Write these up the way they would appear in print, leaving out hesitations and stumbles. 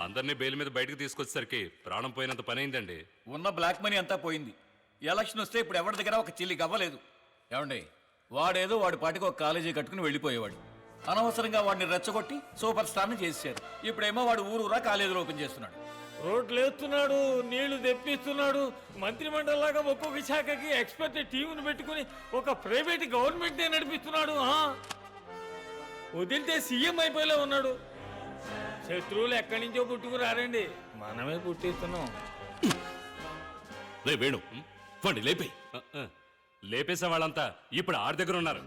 అందరినీ బెయిల్ మీద బయటకు తీసుకొచ్చేసరికి ప్రాణం పోయినంత పని అయిందండి. ఉన్న బ్లాక్ మనీ అంతా పోయింది. ఎలక్షన్ వస్తే ఇప్పుడు ఎవరి దగ్గర ఒక చిల్లి గవ్వలేదు. ఏమండి, వాడేదో వాడి పాటికి ఒక కాలేజీ కట్టుకుని వెళ్ళిపోయేవాడు. అనవసరంగా వాడిని రెచ్చగొట్టి సూపర్ స్టార్ని చేశారు. ఇప్పుడేమో వాడు ఊరూరా కాలేజీలు ఓపెన్ చేస్తున్నాడు. రోడ్లు వేస్తున్నాడు, నీళ్లు తెప్పిస్తున్నాడు. మంత్రి మండలిలాగా ఒక్కొక్క శాఖకి ఎక్స్పర్ట్ టీంను పెట్టుకుని ఒక ప్రైవేట్ గవర్నమెంట్ నడిపిస్తున్నాడు. వదిలితే సీఎం అయిపోయేలా ఉన్నాడు. శత్రువులు ఎక్కడి నుంచో పుట్టుకురారండి, మనమే పుట్టిస్తున్నాం. వేణు వాడిని లేపే. లేపేసే వాళ్ళంతా ఇప్పుడు ఆడి దగ్గర ఉన్నారు.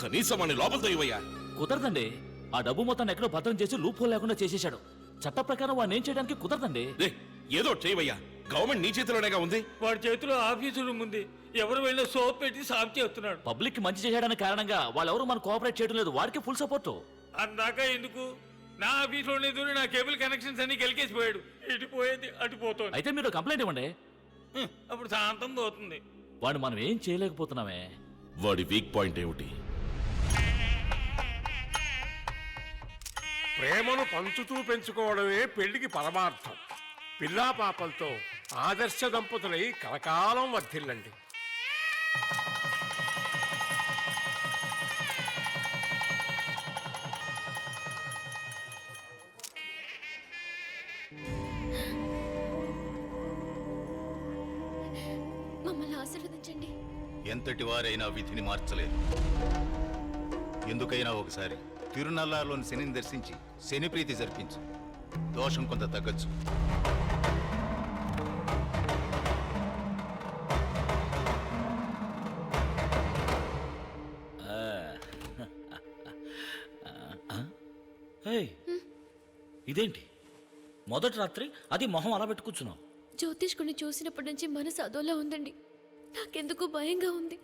కనీసం వాడిని లోపలితో ఇవ్వయ్యా. కుదరదండి. ఆ డబ్బు మొత్తాన్ని ఎక్కడో భద్రం చేసి లూప్ హోల్ లేకుండా చేసేశాడు. చట్ట ప్రకారం వాడిని ఏం చేయడానికి కుదరదండి. ఏదో చేయవయ్యా, గవర్నమెంట్ నీ చేతిలోనేగా ఉంది. వాడి చేతిలో ఆఫీసు రూమ్ ఉంది. ఎవరు వెళ్ళినా సోప్ పెట్టి సాఫ్ చేస్తున్నాడు. పబ్లిక్ కి మంచి చేయడానికి కారణంగా వాళ్ళెవరూ మనం కోఆపరేట్ చేయడం లేదు. వాడికి ఫుల్ సపోర్ట్. అందాక ఎందుకు? నా ఆఫీస్లోనే దూరి నా కేబుల్ కనెక్షన్స్ అన్ని గెలికేసిపోయాడు. ఇటు పోయేది అటు పోతుంది. అయితే మీరు కంప్లైంట్ ఇవ్వండి. అప్పుడు శాంతం పోతుంది. వాడు మనం ఏం చేయలేకపోతున్నామే. వాడి వీక్ పాయింట్ ఏమిటి? ప్రేమను పంచుతూ పెంచుకోవడమే పెళ్లికి పరమార్థం. పిల్లా పాపలతో ఆదర్శ దంపతులై కలకాలం వర్ధిల్లండి. మమ్మల్ని ఆశీర్వదించండి. ఎంతటి వారైనా విధిని మార్చలేదు. ఎందుకైనా ఒకసారి తిరునల్లాలోని శనిని దర్శించి శని ప్రీతి జరిపించు. దోషం కొంత తగ్గచ్చు. ఇదేంటి మొదటి రాత్రి అది మొహం అలా పెట్టు కూర్చున్నావు? జ్యోతిష్కుని చూసినప్పటి నుంచి మనసు అదోలా ఉందండి. నాకెందుకు భయంగా ఉంది.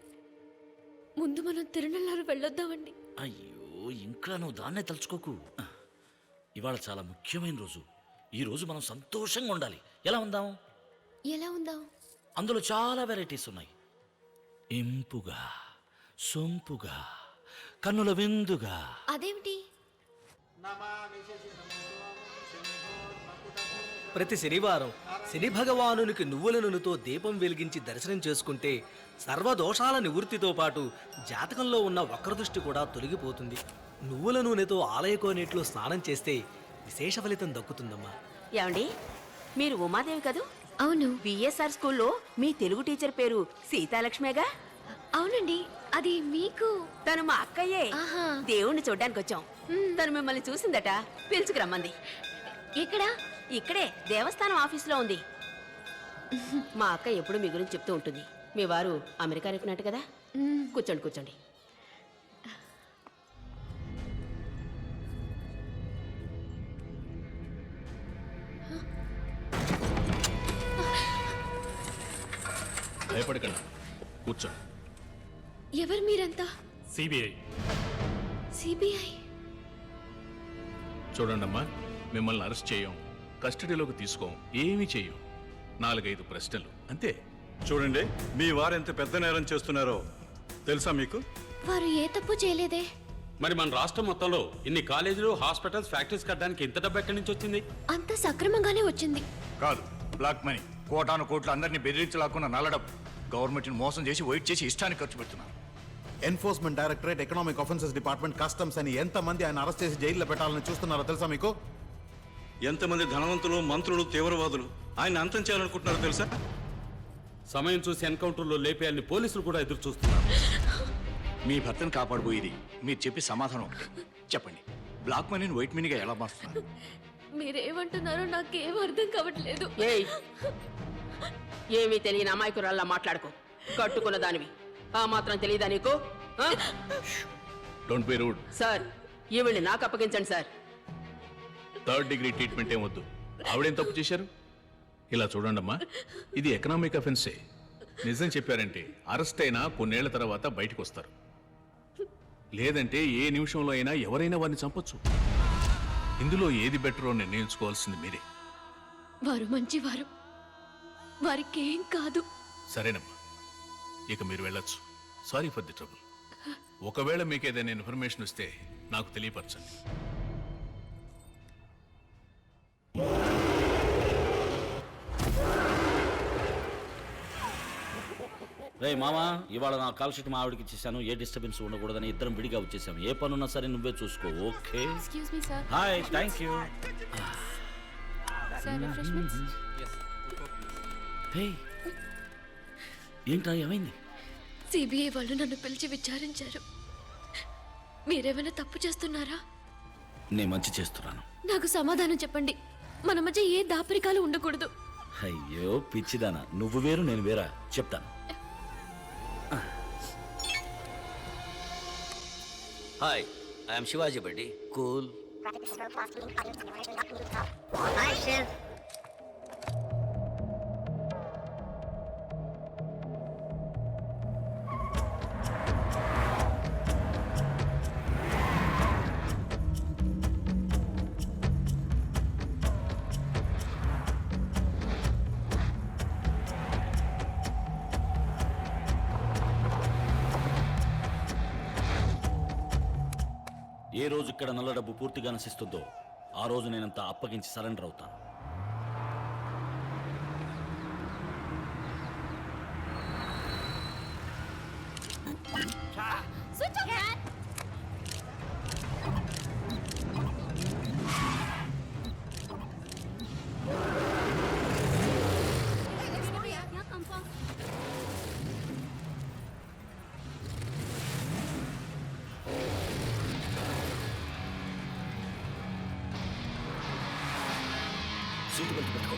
ముందు మనం తిరునల్లారు వెళ్ళొద్దామండి. అయ్యో, ఇంకా నువ్వు దాన్నే తలుచుకోకు. ఇవాళ చాలా ముఖ్యమైన రోజు. ఈ రోజు మనం సంతోషంగా ఉండాలి. ఎలా ఉందాం? ఎలా ఉందాం? అందులో చాలా వెరైటీస్ ఉన్నాయి. ఇంపుగా, సొంపుగా, కన్నుల విందుగా. అదేమిటి? ప్రతి శనివారం శని భగవానునికి నువ్వుల నూనెతో దీపం వెలిగించి దర్శనం చేసుకుంటే సర్వదోషాల నివృత్తితో పాటు జాతకంలో ఉన్న వక్రదృష్టి కూడా తొలగిపోతుంది. నువ్వుల నూనెతో ఆలయకోనేట్లో స్నానం చేస్తే విశేష ఫలితం దక్కుతుందమ్మా. ఏమండి, మీరు ఉమాదేవి కదూ? అవును. బిఎస్ఆర్ స్కూల్లో మీ తెలుగు టీచర్ పేరు సీతాలక్ష్మేగా? అవునండి. అది మీకు? తను మా అక్కయ్యే. ఆహా. దేవుణ్ణి చూడ్డానికి వచ్చాం. తను మిమ్మల్ని చూసిందట, పిలుచుకురమ్మంది. ఎక్కడా? ఇక్కడే దేవస్థానం ఆఫీసులో ఉంది. మా అక్క ఎప్పుడు మీ గురించి చెప్తూ ఉంటుంది. మీ వారు అమెరికా రేపినట్టు కదా. కూర్చోండి కూర్చోండి. భయపడకండి, కూర్చోండి. ఎవరు మీరంతా? సిబిఐ. సిబిఐ? చూడండమ్మా, మిమ్మల్ని అరెస్ట్ చేయం, కస్టడీలోకి తీసుకోం, ఏమీ చెయ్యం. 4-5 ప్రశ్నలు అంతే. చూడండి, మీ వారు ఎంత పెద్ద నేరం చేస్తున్నారో తెలుసా మీకు? వారు ఏ తప్పు చేయలేదే. మరి మన రాష్ట్రం మొత్తంలో ఇన్ని కాలేజీలు, హాస్పిటల్స్, ఫ్యాక్టరీస్ కట్టడానికి ఇంత డబ్బు ఎక్కడి నుంచి వచ్చింది? అంత సక్రమంగానే వచ్చింది. కాదు, బ్లాక్ మనీ. కోటాను కోట్లు అందరినీ బెదిరించలాక్కున్న నల్లడబ్బు. గవర్నమెంట్ని మోసం చేసి వైట్ చేసి ఇష్టానికి ఖర్చు పెడుతున్నారు. Enforcement directorate, economic offences department, customs అని ఎంతమంది ఆయన అరెస్ట్ చేసి జైల్లో పెట్టాలని చూస్తున్నారో తెలుసా మీకు? ఎంతమంది ధనవంతులు, మంత్రులు, తీవ్రవాదులు ఆయన అంతం చేయాలనుకుంటున్నారో తెలుసా? సమయం చూసి ఎన్కౌంటర్లో లేపేయాలని పోలీసులు కూడా ఎదురు చూస్తున్నారు. మీ భర్తను కాపాడబోయేది మీరు చెప్పి సమాధానం ఒకటి చెప్పండి. బ్లాక్ మనీని వైట్ మనీగా ఎలా మారుస్తున్నారు? మీరేమంటున్నారో నాకేం అర్థం కావట్లేదు. ఏయ్, ఏమీ తెలియని అమాయకురాల్లా మాట్లాడుకో. కట్టుకున్న దానివి ఆ మాత్రం తెలియదా నీకు? Don't be rude. సార్, ఈవిడ్ని నాకు అప్పగించండి సార్. 3rd డిగ్రీ ట్రీట్మెంట్ ఏం వద్దు. ఆవిడేం తప్పు చేశారు? ఇలా చూడండమ్మా, ఇది ఎకనామిక్ అఫెన్సే. నిజం చెప్పారంటే అరెస్ట్ అయినా కొన్నేళ్ల తర్వాత బయటకు వస్తారు. లేదంటే ఏ నిమిషంలో అయినా ఎవరైనా వారిని చంపొచ్చు. ఇందులో ఏది బెటరో నిర్ణయించుకోవాల్సింది మీరే. వారు మంచివారు, వారికేం కాదు. సరేనమ్మా, ఇక మీరు వెళ్ళొచ్చు. Sorry for the trouble. ఒకవేళ మీకు ఏదైనా ఇన్ఫర్మేషన్ వస్తే నాకు తెలియపరచండి. రే మామా, ఇవాళ నా కాల్ షీట్ మా ఆవిడకి ఇచ్చేసాను. ఏ డిస్టర్బెన్స్ ఉండకూడదని ఇద్దరం విడిగా వచ్చేసాము. ఏ పనున్నా సరే నువ్వే చూసుకో. Okay? Excuse me sir. Hi, thank you. Sir refreshments. Hey, ఏంట్రా ఏమైంది? సిబిఐ వాళ్ళు నన్ను పిలిచి విచారించారు. మీరేమైనా తప్పు చేస్తున్నారా? నేను మంచి చేస్తున్నాను. నాకు సమాధానం చెప్పండి. మన మధ్య ఏ దాపరికాలు ఉండకూడదు. అయ్యో పిచ్చిదానా, నువ్వు వేరు నేను వేరా? చెప్తాను. Hi, I am Shivaji buddy. Cool. ఏ రోజు ఇక్కడ నల్ల డబ్బు పూర్తిగా నశిస్తుందో ఆ రోజు నేనంతా అప్పగించి సరెండర్ అవుతాను. సీటు బెల్ట్ పెట్టుకో.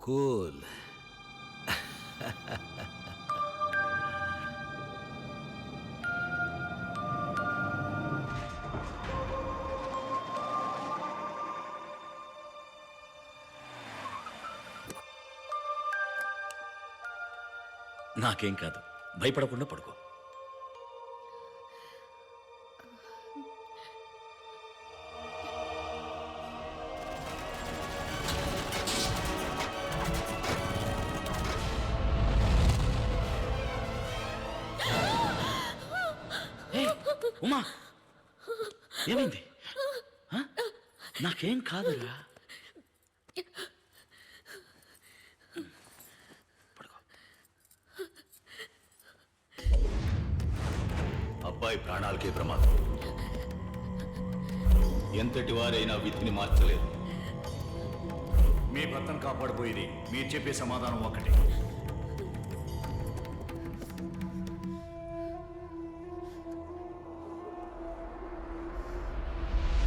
కూల్. నాకేం కాదు, భయపడకుండా పడుకో. ఉమా ఏమైంది ఆ? నాకేం కాదురా. అబ్బాయి ప్రాణాలకే ప్రమాదం. ఎంతటి వారైనా విధిని మార్చలేరు. మీ భర్తను కాపాడబోయేది మీరు చెప్పే సమాధానం ఒకటి.